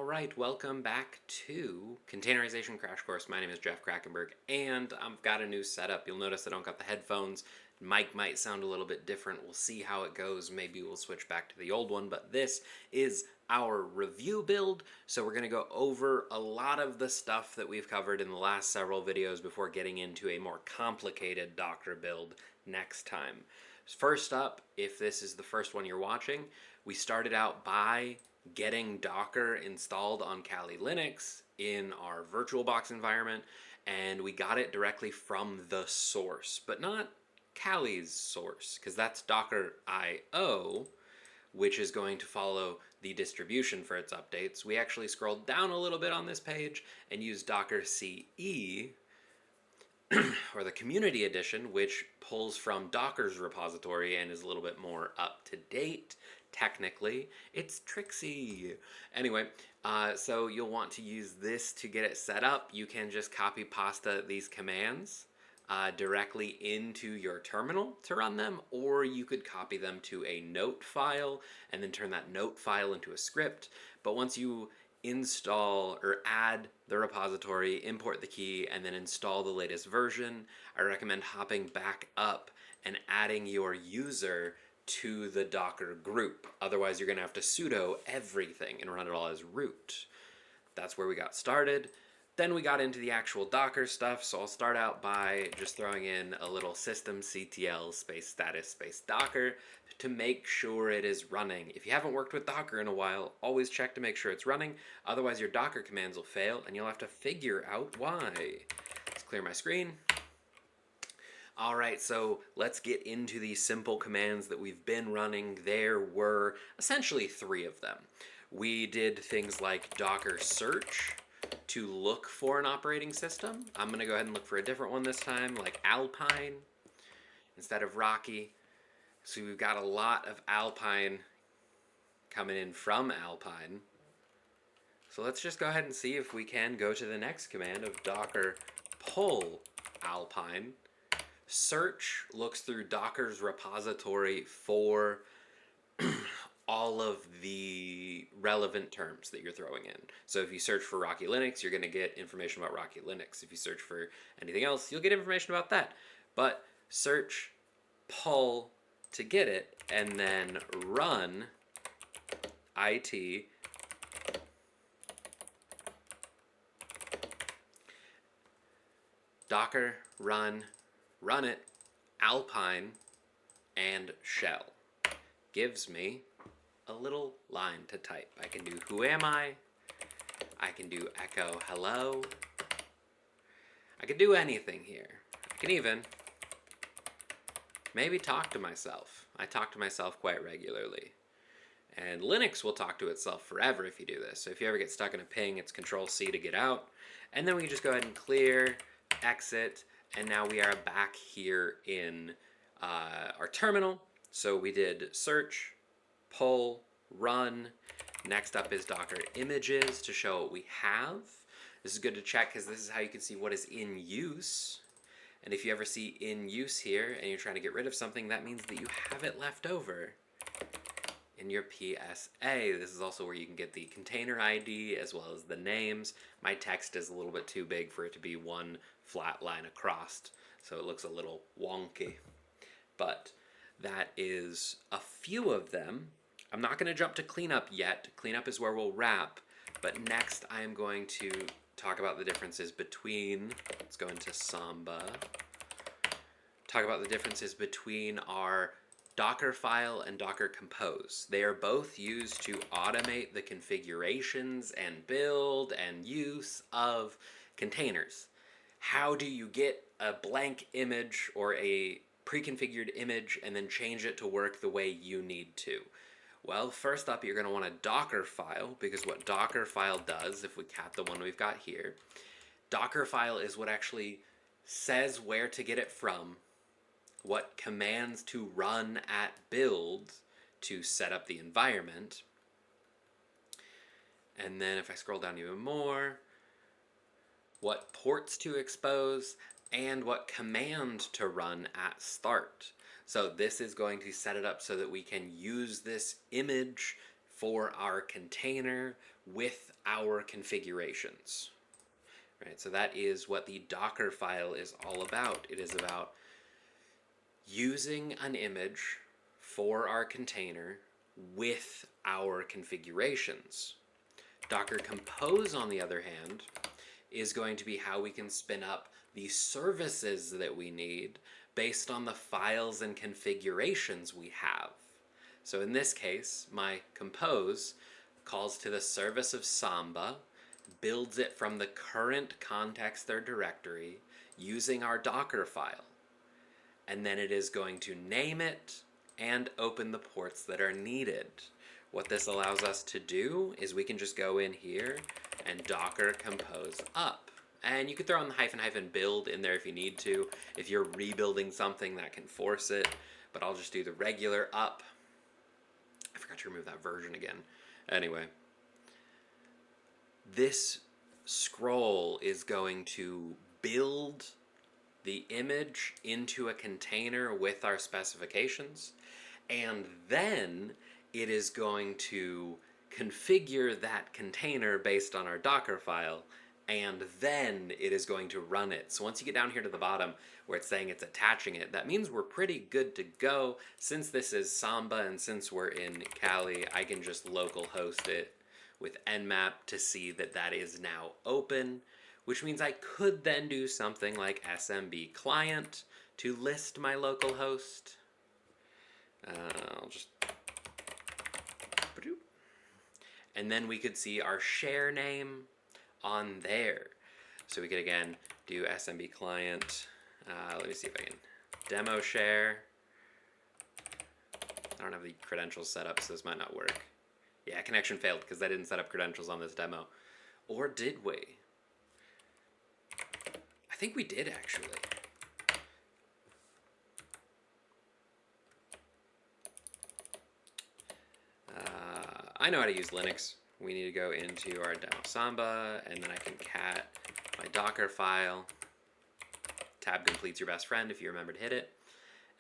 Alright, welcome back to Containerization Crash Course. My name is Jeff Krakenberg, and I've got a new setup. You'll notice I don't got the headphones. Mic might sound a little bit different. We'll see how it goes. Maybe we'll switch back to the old one, but this is our review build, so we're going to go over a lot of the stuff that we've covered in the last several videos before getting into a more complicated Docker build next time. First up, if this is the first one you're watching, we started out by getting Docker installed on Kali Linux in our VirtualBox environment, and we got it directly from the source, but not Kali's source, because that's Docker.io, which is going to follow the distribution for its updates. We actually scrolled down a little bit on this page and used Docker CE, or the community edition, which pulls from Docker's repository and is a little bit more up to date. Technically, it's tricksy. Anyway, so you'll want to use this to get it set up. You can just copy pasta these commands directly into your terminal to run them, or you could copy them to a note file and then turn that note file into a script. But once you install or add the repository, import the key, and then install the latest version, I recommend hopping back up and adding your user to the Docker group. Otherwise, you're going to have to sudo everything and run it all as root. That's where we got started. Then we got into the actual Docker stuff, so I'll start out by just throwing in a little systemctl space status space Docker to make sure it is running. If you haven't worked with Docker in a while, always check to make sure it's running. Otherwise, your Docker commands will fail, and you'll have to figure out why. Let's clear my screen. Alright, so let's get into these simple commands that we've been running. There were essentially 3 of them. We did things like Docker search to look for an operating system. I'm going to go ahead and look for a different one this time, like Alpine instead of Rocky. So we've got a lot of Alpine coming in from Alpine. So let's just go ahead and see if we can go to the next command of Docker pull Alpine. Search looks through Docker's repository for all of the relevant terms that you're throwing in. So if you search for Rocky Linux, you're going to get information about Rocky Linux. If you search for anything else, you'll get information about that. But search, pull to get it, and then run it Docker run it, Alpine, and shell. Gives me a little line to type. I can do who am I can do echo hello, I can do anything here. I can even maybe talk to myself. I talk to myself quite regularly. And Linux will talk to itself forever if you do this. So if you ever get stuck in a ping, it's Control-C to get out. And then we can just go ahead and clear, exit, and now we are back here in our terminal. So we did search, pull, run. Next up is Docker images to show what we have. This is good to check because this is how you can see what is in use. And if you ever see in use here and you're trying to get rid of something, that means that you have it left over in your PSA. This is also where you can get the container ID as well as the names. My text is a little bit too big for it to be one flat line across, so it looks a little wonky. But that is a few of them. I'm not going to jump to cleanup yet. Cleanup is where we'll wrap, but next I am going to talk about the differences between, let's go into Samba, talk about the differences between our Dockerfile and Docker Compose. They are both used to automate the configurations and build and use of containers. How do you get a blank image or a pre-configured image and then change it to work the way you need to? Well, first up, you're going to want a Dockerfile, because what Dockerfile does, if we cat the one we've got here, Dockerfile is what actually says where to get it from, what commands to run at build to set up the environment. And then if I scroll down even more, what ports to expose, and what command to run at start. So this is going to set it up so that we can use this image for our container with our configurations. Right, so that is what the Dockerfile is all about. It is about using an image for our container with our configurations. Docker Compose, on the other hand, is going to be how we can spin up the services that we need based on the files and configurations we have. So in this case, my compose calls to the service of Samba, builds it from the current context or directory using our Docker file. And then it is going to name it and open the ports that are needed. What this allows us to do is we can just go in here and Docker compose up. And you could throw in the -- build in there if you need to. If you're rebuilding something, that can force it. But I'll just do the regular up. I forgot to remove that version again. Anyway, this scroll is going to build the image into a container with our specifications, and then it is going to configure that container based on our Docker file, and then it is going to run it. So once you get down here to the bottom where it's saying it's attaching it, that means we're pretty good to go. Since this is Samba and since we're in Kali, I can just localhost it with nmap to see that that is now open, which means I could then do something like smbclient to list my local host. I'll just... And then we could see our share name on there. So we could again do smbclient. Let me see if I can demo share. I don't have the credentials set up, so this might not work. Yeah, connection failed because I didn't set up credentials on this demo. Or did we? I think we did actually. I know how to use Linux. We need to go into our demo Samba, and then I can cat my Docker file. Tab completes your best friend if you remember to hit it.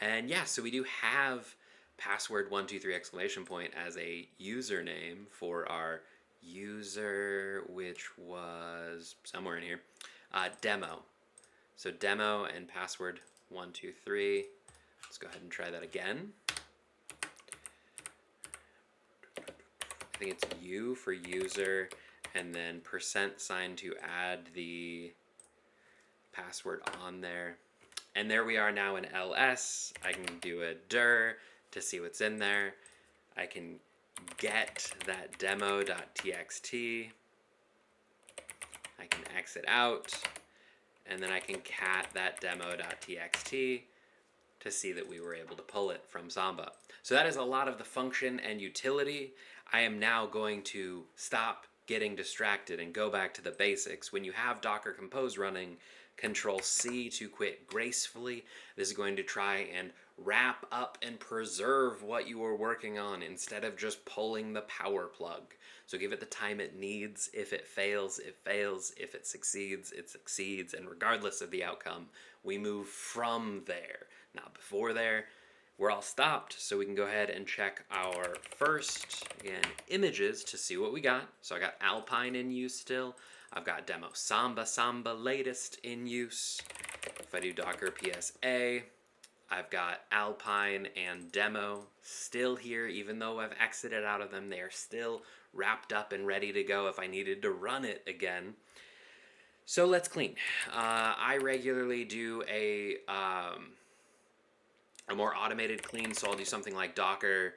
And yeah, so we do have password 123 exclamation point as a username for our user, which was somewhere in here, demo. So demo and password 123. Let's go ahead and try that again. I think it's U for user, and then % to add the password on there. And there we are now in ls. I can do a dir to see what's in there. I can get that demo.txt. I can exit out, and then I can cat that demo.txt to see that we were able to pull it from Samba. So that is a lot of the function and utility. I am now going to stop getting distracted and go back to the basics. When you have Docker Compose running, Control-C to quit gracefully. This is going to try and wrap up and preserve what you were working on instead of just pulling the power plug. So give it the time it needs. If it fails, it fails. If it succeeds, it succeeds. And regardless of the outcome, we move from there, not before there. We're all stopped, so we can go ahead and check our first, again, images to see what we got. So I got Alpine in use still. I've got demo Samba latest in use. If I do Docker PSA, I've got Alpine and demo still here, even though I've exited out of them. They are still wrapped up and ready to go if I needed to run it again. So let's clean. I regularly do a more automated clean, so I'll do something like Docker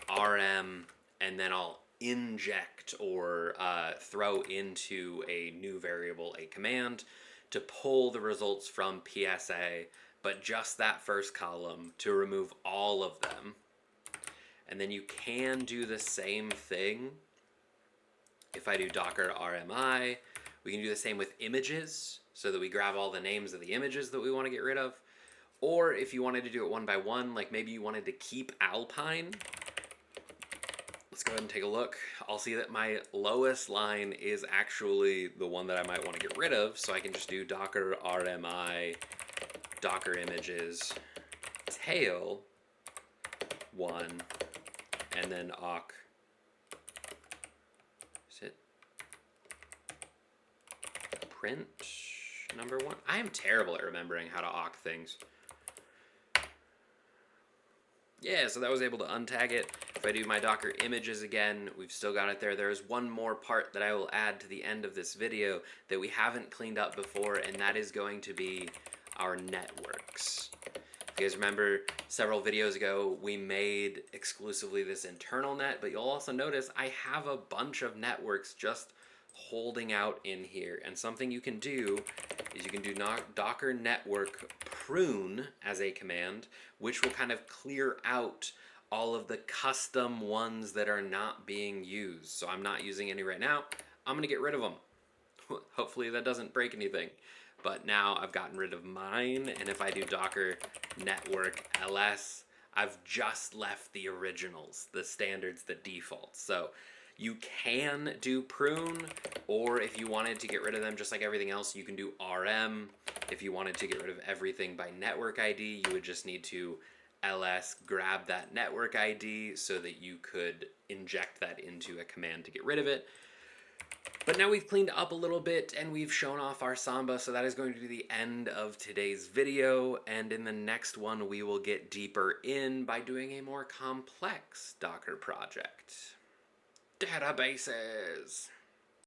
rm, and then I'll inject or throw into a new variable a command to pull the results from PSA, but just that first column to remove all of them. And then you can do the same thing if I do Docker RMI. We can do the same with images, so that we grab all the names of the images that we want to get rid of. Or if you wanted to do it one by one, like maybe you wanted to keep Alpine, let's go ahead and take a look. I'll see that my lowest line is actually the one that I might want to get rid of, so I can just do Docker RMI, Docker images, tail 1, and then awk. Is it print number 1? I am terrible at remembering how to awk things. Yeah, so that was able to untag it. If I do my Docker images again, we've still got it there. There is one more part that I will add to the end of this video that we haven't cleaned up before, and that is going to be our networks. If you guys remember, several videos ago, we made exclusively this internal net, but you'll also notice I have a bunch of networks just holding out in here. And something you can do is you can do docker network prune as a command, which will kind of clear out all of the custom ones that are not being used. So I'm not using any right now. I'm going to get rid of them. Hopefully that doesn't break anything. But now I've gotten rid of mine, and if I do docker network ls, I've just left the originals, the standards, the defaults. So you can do prune, or if you wanted to get rid of them just like everything else, you can do rm. If you wanted to get rid of everything by network ID, you would just need to ls grab that network ID so that you could inject that into a command to get rid of it. But now we've cleaned up a little bit and we've shown off our Samba, so that is going to be the end of today's video, and in the next one we will get deeper in by doing a more complex Docker project. Databases!